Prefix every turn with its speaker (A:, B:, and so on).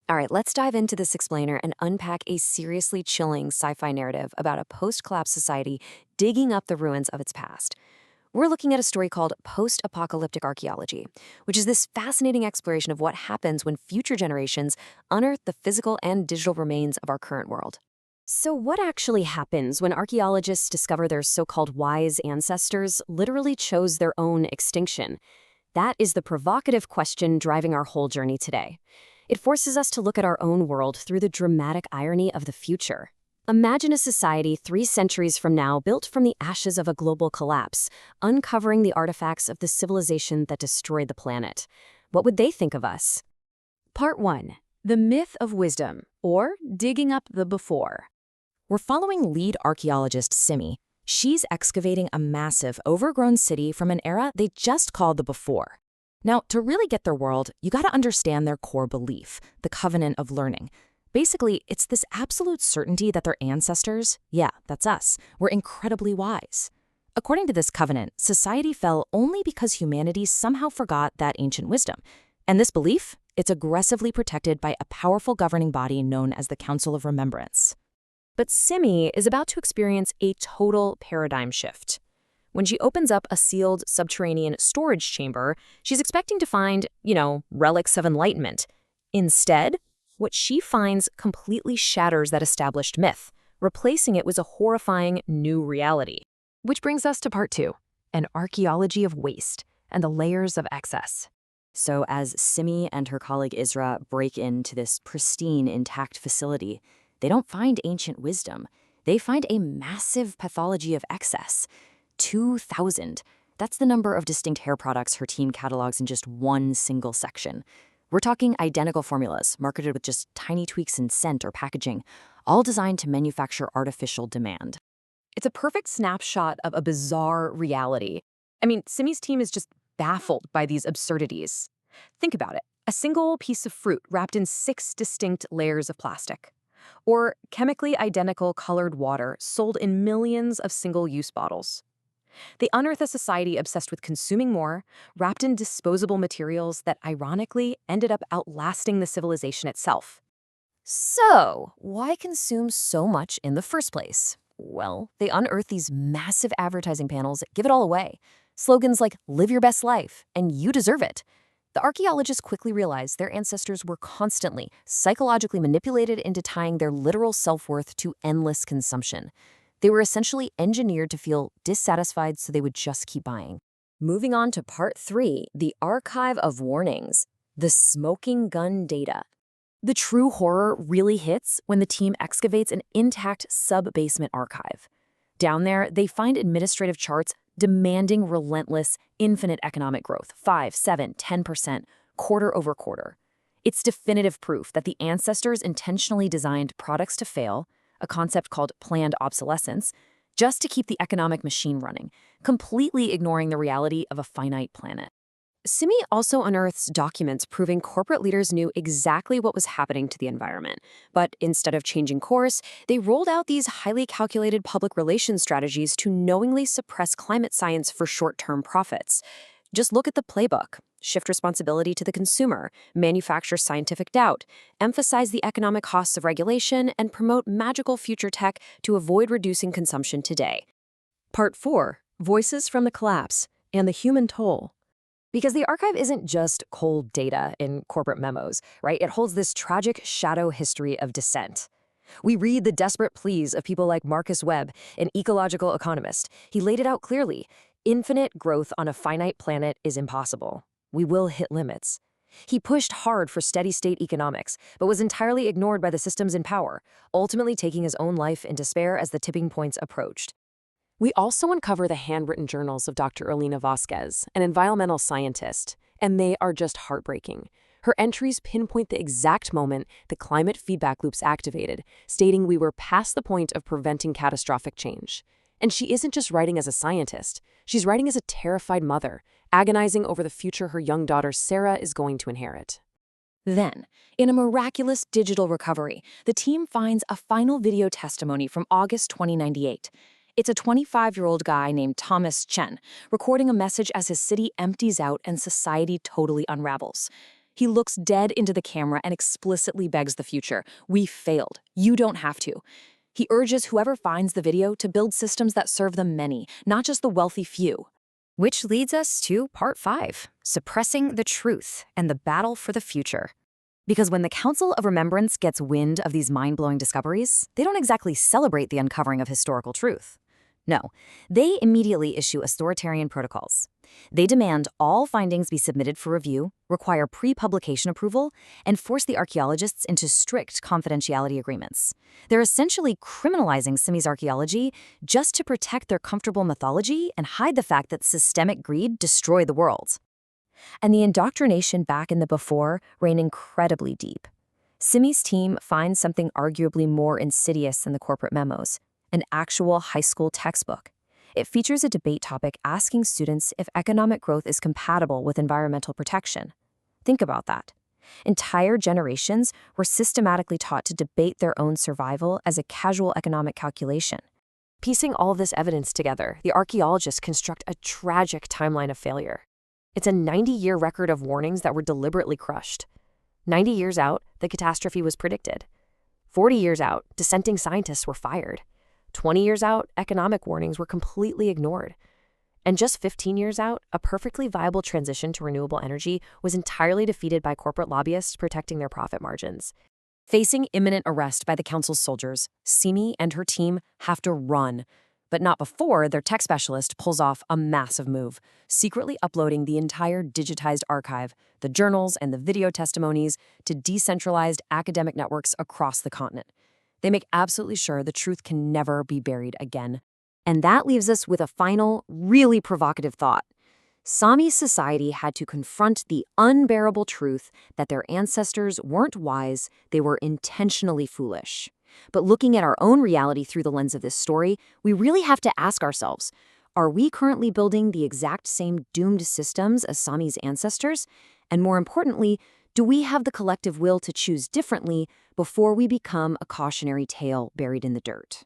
A: All right, let's dive into this explainer and unpack a seriously chilling sci-fi narrative about a post-collapse society digging up the ruins of its past. We're looking at a story called Post-Apocalyptic Archaeology, which is this fascinating exploration of what happens when future generations unearth the physical and digital remains of our current world. So what actually happens when archaeologists discover their so-called wise ancestors literally chose their own extinction? That is the provocative question driving our whole journey today. It forces us to look at our own world through the dramatic irony of the future. Imagine a society 3 centuries from now built from the ashes of a global collapse, uncovering the artifacts of the civilization that destroyed the planet. What would they think of us? Part 1. The Myth of Wisdom, or Digging Up the Before. We're following lead archaeologist Simi. She's excavating a massive, overgrown city from an era they just called the Before. Now, to really get their world, you gotta understand their core belief, the covenant of learning. Basically, it's this absolute certainty that their ancestors, yeah, that's us, were incredibly wise. According to this covenant, society fell only because humanity somehow forgot that ancient wisdom. And this belief, it's aggressively protected by a powerful governing body known as the Council of Remembrance. But Simi is about to experience a total paradigm shift. When she opens up a sealed subterranean storage chamber, she's expecting to find, relics of enlightenment. Instead, what she finds completely shatters that established myth, replacing it with a horrifying new reality. Which brings us to part 2, an archaeology of waste and the layers of excess. So as Simi and her colleague Isra break into this pristine, intact facility, they don't find ancient wisdom. They find a massive pathology of excess. 2,000. That's the number of distinct hair products her team catalogs in just one single section. We're talking identical formulas, marketed with just tiny tweaks in scent or packaging, all designed to manufacture artificial demand. It's a perfect snapshot of a bizarre reality. I mean, Simi's team is just baffled by these absurdities. Think about it. A single piece of fruit wrapped in 6 distinct layers of plastic. Or chemically identical colored water sold in millions of single-use bottles. They unearth a society obsessed with consuming more, wrapped in disposable materials that ironically ended up outlasting the civilization itself. So, why consume so much in the first place? Well, they unearth these massive advertising panels that give it all away. Slogans like, "Live your best life," and "You deserve it." The archaeologists quickly realized their ancestors were constantly, psychologically manipulated into tying their literal self-worth to endless consumption. They were essentially engineered to feel dissatisfied so they would just keep buying. Moving on to part 3, the archive of warnings, the smoking gun data. The true horror really hits when the team excavates an intact sub-basement archive. Down there, they find administrative charts demanding relentless, infinite economic growth, 5, 7, 10%, quarter over quarter. It's definitive proof that the ancestors intentionally designed products to fail, a concept called planned obsolescence, just to keep the economic machine running, completely ignoring the reality of a finite planet. Simi also unearths documents proving corporate leaders knew exactly what was happening to the environment. But instead of changing course, they rolled out these highly calculated public relations strategies to knowingly suppress climate science for short-term profits. Just look at the playbook. Shift responsibility to the consumer, manufacture scientific doubt, emphasize the economic costs of regulation, and promote magical future tech to avoid reducing consumption today. Part 4, Voices from the Collapse and the Human Toll. Because the archive isn't just cold data in corporate memos, right? It holds this tragic shadow history of dissent. We read the desperate pleas of people like Marcus Webb, an ecological economist. He laid it out clearly. Infinite growth on a finite planet is impossible. We will hit limits. He pushed hard for steady-state economics, but was entirely ignored by the systems in power, ultimately taking his own life in despair as the tipping points approached. We also uncover the handwritten journals of Dr. Erlina Vasquez, an environmental scientist, and they are just heartbreaking. Her entries pinpoint the exact moment the climate feedback loops activated, stating we were past the point of preventing catastrophic change. And she isn't just writing as a scientist, she's writing as a terrified mother, agonizing over the future her young daughter Sarah is going to inherit. Then, in a miraculous digital recovery, the team finds a final video testimony from August 2098. It's a 25-year-old guy named Thomas Chen, recording a message as his city empties out and society totally unravels.
B: He looks dead into the camera and explicitly begs the future. We failed. You don't have to. He urges whoever finds the video to build systems that serve the many, not just the wealthy few.
A: Which leads us to part 5, suppressing the truth and the battle for the future. Because when the Council of Remembrance gets wind of these mind-blowing discoveries, they don't exactly celebrate the uncovering of historical truth. No, they immediately issue authoritarian protocols. They demand all findings be submitted for review, require pre-publication approval, and force the archaeologists into strict confidentiality agreements. They're essentially criminalizing Simi's archaeology just to protect their comfortable mythology and hide the fact that systemic greed destroyed the world. And the indoctrination back in the before ran incredibly deep. Simi's team finds something arguably more insidious than the corporate memos: an actual high school textbook. It features a debate topic asking students if economic growth is compatible with environmental protection. Think about that. Entire generations were systematically taught to debate their own survival as a casual economic calculation. Piecing all of this evidence together, the archaeologists construct a tragic timeline of failure. It's a 90-year record of warnings that were deliberately crushed. 90 years out, the catastrophe was predicted. 40 years out, dissenting scientists were fired. 20 years out, economic warnings were completely ignored. And just 15 years out, a perfectly viable transition to renewable energy was entirely defeated by corporate lobbyists protecting their profit margins. Facing imminent arrest by the council's soldiers, Simi and her team have to run. But not before their tech specialist pulls off a massive move, secretly uploading the entire digitized archive, the journals and the video testimonies, to decentralized academic networks across the continent. They make absolutely sure the truth can never be buried again. And that leaves us with a final, really provocative thought. Sami's society had to confront the unbearable truth that their ancestors weren't wise, they were intentionally foolish. But looking at our own reality through the lens of this story, we really have to ask ourselves, are we currently building the exact same doomed systems as Sami's ancestors? And more importantly, do we have the collective will to choose differently before we become a cautionary tale buried in the dirt?